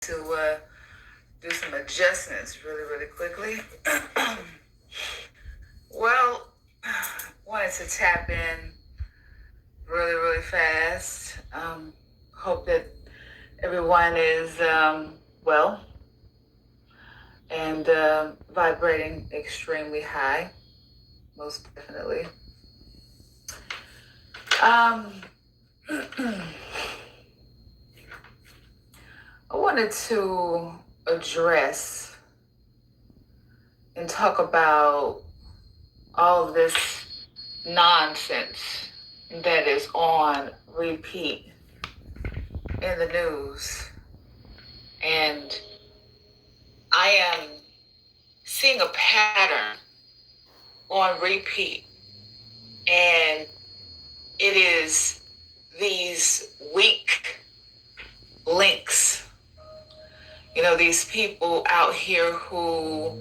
to do some adjustments really quickly. Well, wanted to tap in really fast. Hope that everyone is well and vibrating extremely high, most definitely. I wanted to address and talk about all of this nonsense that is on repeat in the news. And I am seeing a pattern on repeat. And it is these weak links. You know, these people out here who,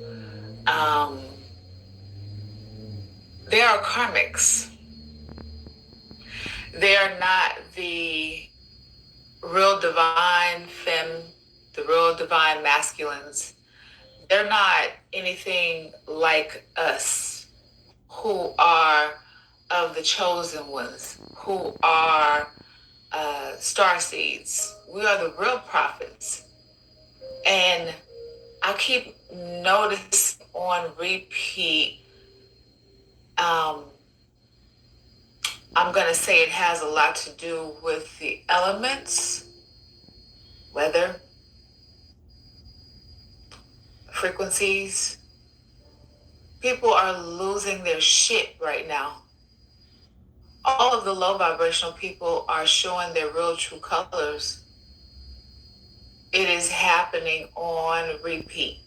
they are karmics. They are not the real divine femme, the real divine masculines. They're not anything like us who are of the chosen ones, who are star seeds. We are the real prophets. And I keep noticing on repeat, I'm going to say it has a lot to do with the elements, weather, frequencies. People are losing their shit right now. All of the low vibrational people are showing their real true colors. It is happening on repeat.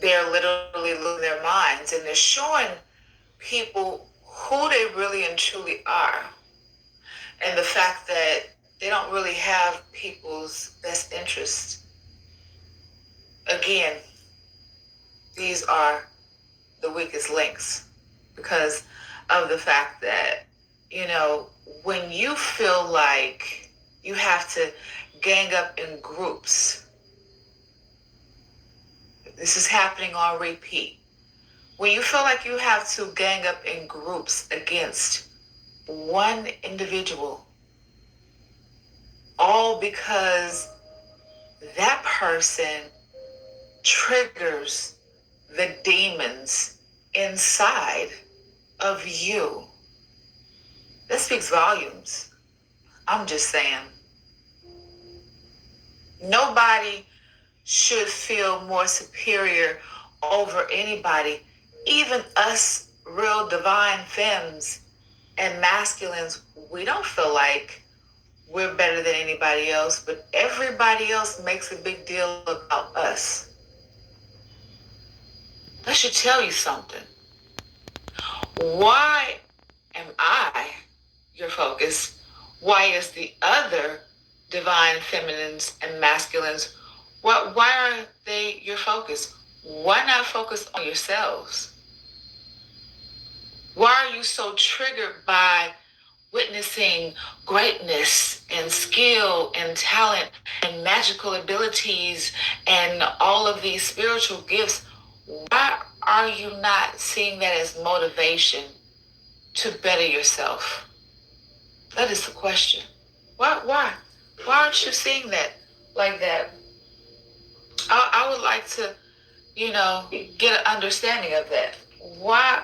They're literally losing their minds, and they're showing people who they really and truly are. And the fact that they don't really have people's best interests. Again, these are the weakest links because of the fact that, you know, when you feel like you have to gang up in groups, this is happening on repeat. When you feel like you have to gang up in groups against one individual, all because that person triggers the demons inside of you. That speaks volumes. I'm just saying. Nobody should feel more superior over anybody. Even us real divine femmes and masculines, we don't feel like we're better than anybody else, but everybody else makes a big deal about us. That should tell you something. Why am I your focus? Why is the other divine feminines and masculines, why are they your focus? Why not focus on yourselves? Why are you so triggered by witnessing greatness and skill and talent and magical abilities and all of these spiritual gifts? Why are you not seeing that as motivation to better yourself? That is the question. Why aren't you seeing that like that? I would like to, get an understanding of that. Why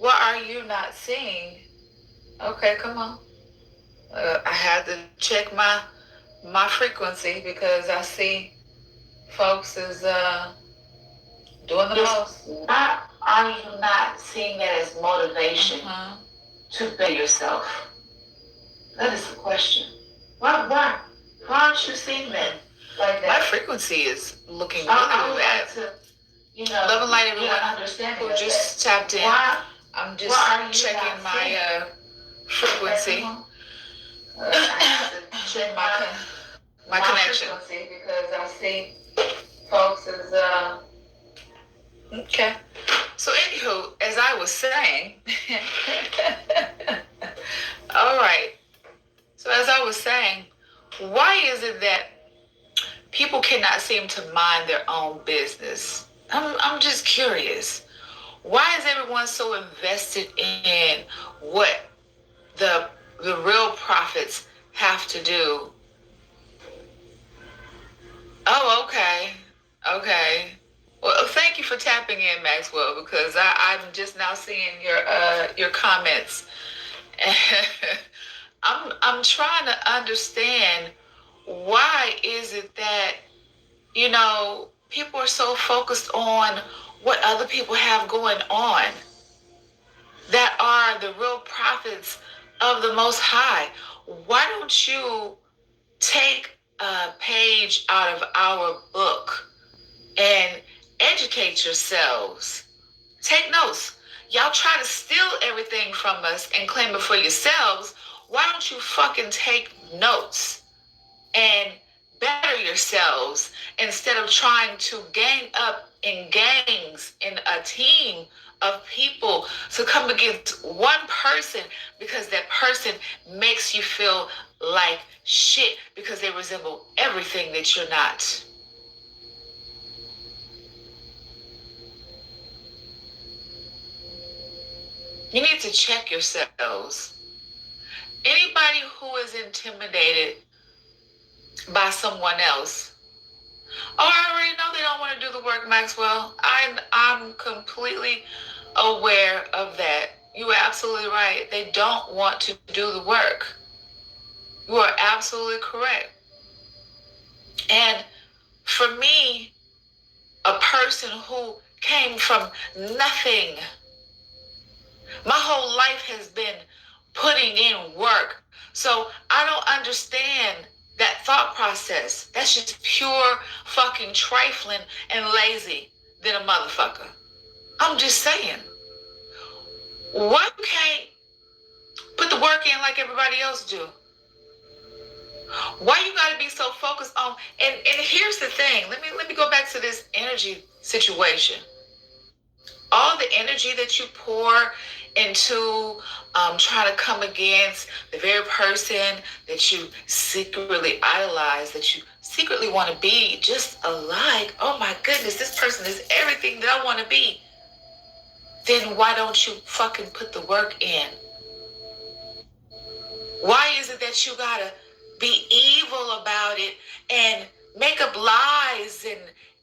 are you not seeing? Okay, come on. I had to check my frequency because I see folks is doing the most. Why are you not seeing that as motivation to better yourself? That is the question. Why aren't you seeing that like that? My frequency is looking really bad. Love and light, everyone who just tapped in. I'm just checking my frequency. I have to check my connection because I see folks is okay. So anywho, as I was saying, all right. So as I was saying, Why is it that people cannot seem to mind their own business? I'm just curious. Why is everyone so invested in what the real prophets have to do? Oh, okay. Okay. Well, thank you for tapping in, Maxwell, because I'm just now seeing your comments. I'm trying to understand, why is it that, people are so focused on what other people have going on that are the real prophets of the Most High? Why don't you take a page out of our book and educate yourselves? Take notes. Y'all try to steal everything from us and claim it for yourselves. Why don't you fucking take notes and better yourselves instead of trying to gang up in gangs in a team of people to come against one person because that person makes you feel like shit because they resemble everything that you're not? You need to check yourselves. Anybody who is intimidated by someone else, oh, I already know they don't want to do the work, Maxwell. I'm completely aware of that. You are absolutely right. They don't want to do the work. You are absolutely correct. And for me, a person who came from nothing, my whole life has been putting in work. So I don't understand that thought process. That's just pure fucking trifling and lazy than a motherfucker. I'm just saying. Why you can't put the work in like everybody else do? Why you gotta be so focused on, and here's the thing. Let me go back to this energy situation. All the energy that you pour into trying to come against the very person that you secretly idolize, that you secretly want to be just alike. Oh my goodness, this person is everything that I want to be. Then why don't you fucking put the work in? Why is it that you gotta be evil about it and make up lies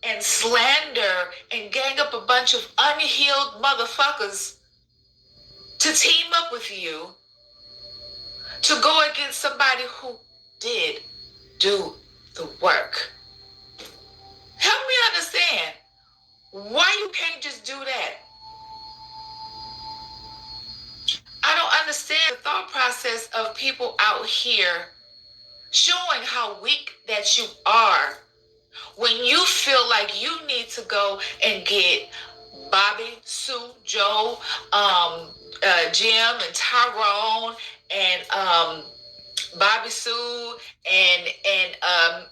and slander and gang up a bunch of unhealed motherfuckers to team up with you to go against somebody who did do the work? Help me understand why you can't just do that. I don't understand the thought process of people out here showing how weak that you are when you feel like you need to go and get Bobby, Sue, Joe, Jim, and Tyrone, and Bobby Sue, and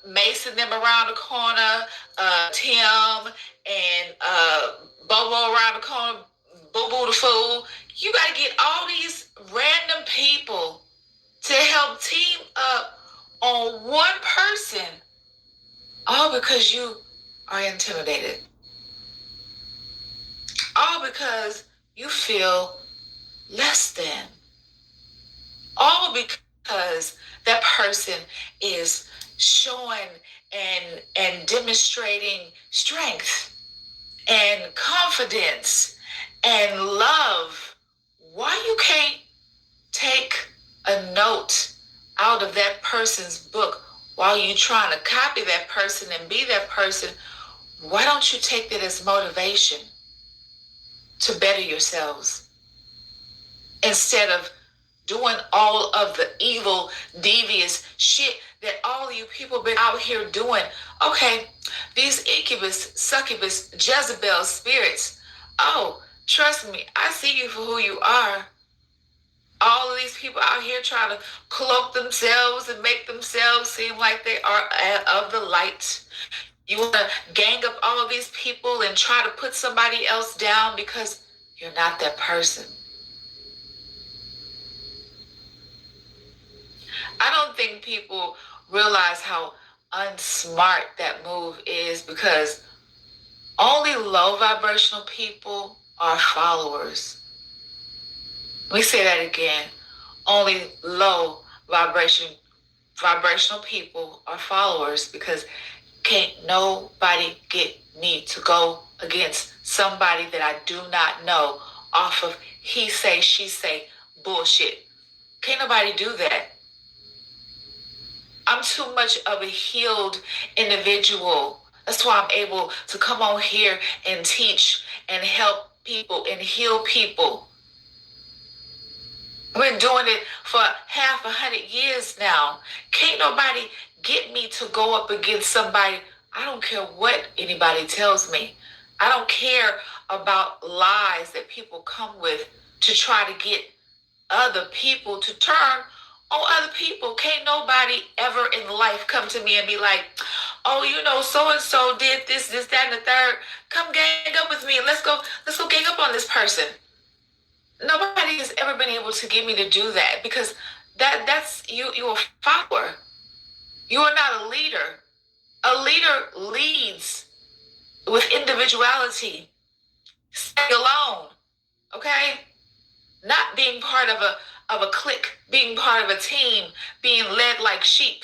Mason them around the corner, Tim, and Bobo around the corner, Boo Boo the Fool. You got to get all these random people to help team up on one person, all because you are intimidated. All because you feel less than. All because that person is showing and demonstrating strength and confidence and love. Why you can't take a note out of that person's book while you trying to copy that person and be that person? Why don't you take that as motivation to better yourselves instead of doing all of the evil, devious shit that all of you people been out here doing? Okay, these incubus, succubus, Jezebel spirits. Oh, trust me, I see you for who you are. All of these people out here trying to cloak themselves and make themselves seem like they are of the light. You want to gang up all of these people and try to put somebody else down because you're not that person. I don't think people realize how unsmart that move is, because only low vibrational people are followers. Let me say that again. Only low vibrational people are followers, because can't nobody get me to go against somebody that I do not know off of he say, she say bullshit. Can't nobody do that. I'm too much of a healed individual. That's why I'm able to come on here and teach and help people and heal people. I've been doing it for half 100 years now. Can't nobody get me to go up against somebody. I don't care what anybody tells me. I don't care about lies that people come with to try to get other people to turn on other people. Can't nobody ever in life come to me and be like, oh, you know, so-and-so did this, that, and the third. Come gang up with me and let's go gang up on this person. Nobody has ever been able to get me to do that, because that's you're a follower. You are not a leader. A leader leads with individuality. Stay alone. Okay? Not being part of a clique, being part of a team, being led like sheep.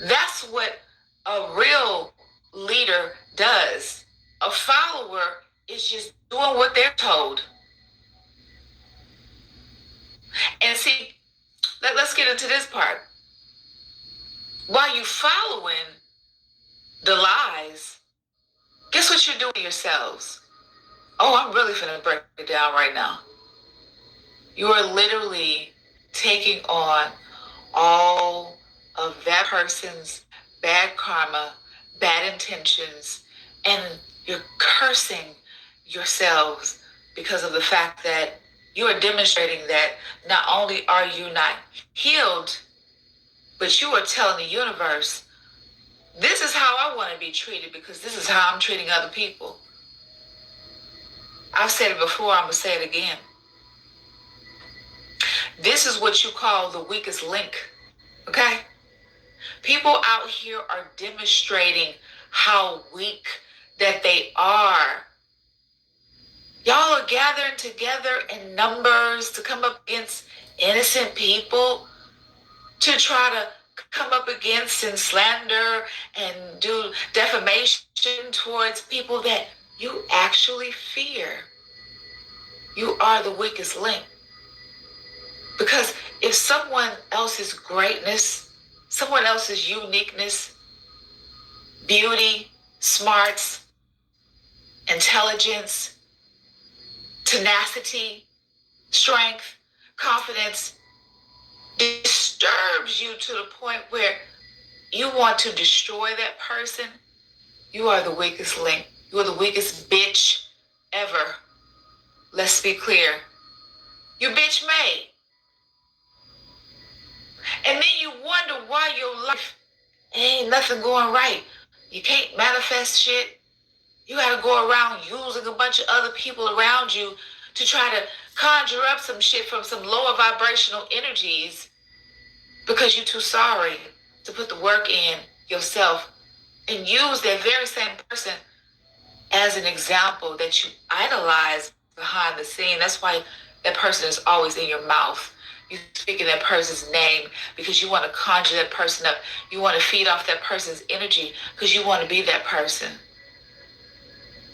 That's what a real leader does. A follower is just doing what they're told. And see, let's get into this part. While you following the lies, guess what you're doing to yourselves? Oh, I'm really finna break it down right now. You are literally taking on all of that person's bad karma, bad intentions, and you're cursing yourselves because of the fact that you are demonstrating that not only are you not healed, but you are telling the universe, this is how I want to be treated, because this is how I'm treating other people. I've said it before, I'm going to say it again. This is what you call the weakest link, okay? People out here are demonstrating how weak that they are. Y'all are gathering together in numbers to come up against innocent people, to try to come up against and slander and do defamation towards people that you actually fear. You are the weakest link. Because if someone else's greatness, someone else's uniqueness, beauty, smarts, intelligence, tenacity, strength, confidence disturbs you to the point where you want to destroy that person, you are the weakest link. You are the weakest bitch ever. Let's be clear. You bitch made. And then you wonder why your life ain't nothing going right. You can't manifest shit. You gotta go around using a bunch of other people around you to try to conjure up some shit from some lower vibrational energies, because you're too sorry to put the work in yourself and use that very same person as an example that you idolize behind the scene. That's why that person is always in your mouth. You speak in that person's name because you want to conjure that person up. You want to feed off that person's energy because you want to be that person.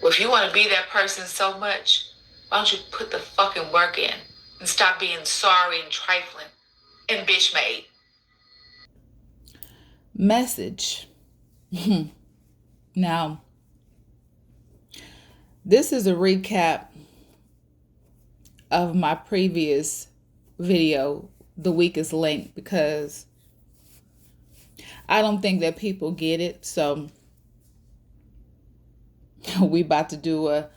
Well, if you want to be that person so much, why don't you put the fucking work in and stop being sorry and trifling and bitch made? Message. Now, this is a recap of my previous video, The Weakest Link, because I don't think that people get it. So we about to do a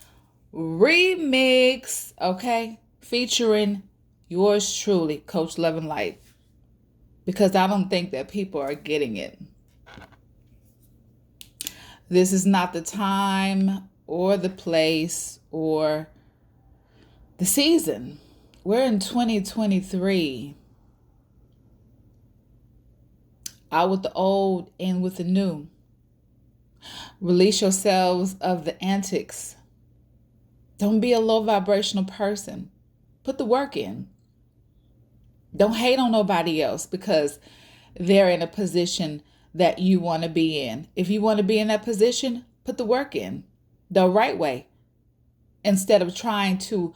remix, okay? Featuring yours truly, Coach Love and Light, because I don't think that people are getting it. This is not the time or the place or the season. We're in 2023. Out with the old, in with the new. Release yourselves of the antics. Don't be a low vibrational person. Put the work in. Don't hate on nobody else because they're in a position that you want to be in. If you want to be in that position, put the work in the right way instead of trying to,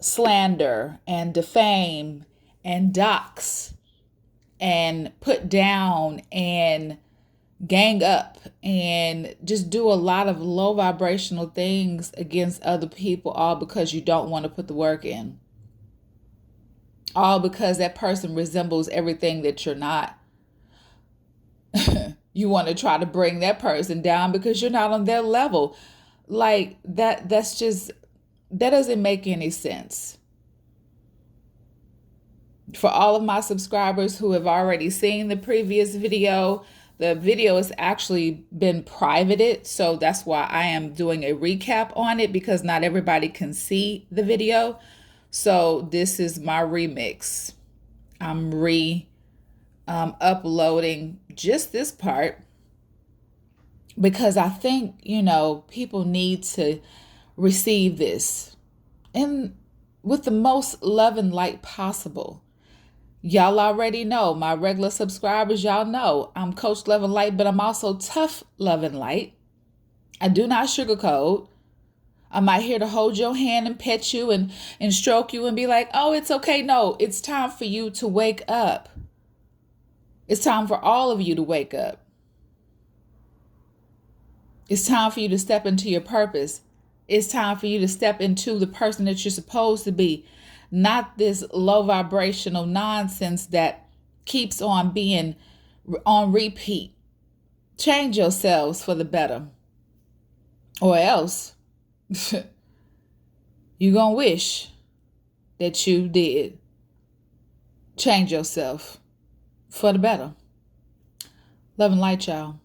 slander and defame and dox and put down and gang up and just do a lot of low vibrational things against other people, all because you don't want to put the work in. All because that person resembles everything that you're not. You want to try to bring that person down because you're not on their level. Like that doesn't make any sense. For all of my subscribers who have already seen the previous video, the video has actually been privated, so that's why I am doing a recap on it, because not everybody can see the video. So this is my remix. I'm uploading just this part because I think, people need to receive this and with the most love and light possible. Y'all already know, my regular subscribers, y'all know I'm Coach Love and Light, but I'm also tough love and light. I do not sugarcoat. I'm not here to hold your hand and pet you and stroke you and be like, oh, it's okay. No, it's time for you to wake up. It's time for all of you to wake up. It's time for you to step into your purpose. It's time for you to step into the person that you're supposed to be. Not this low vibrational nonsense that keeps on being on repeat. Change yourselves for the better. Or else you're going to wish that you did. Change yourself for the better. Love and light, y'all.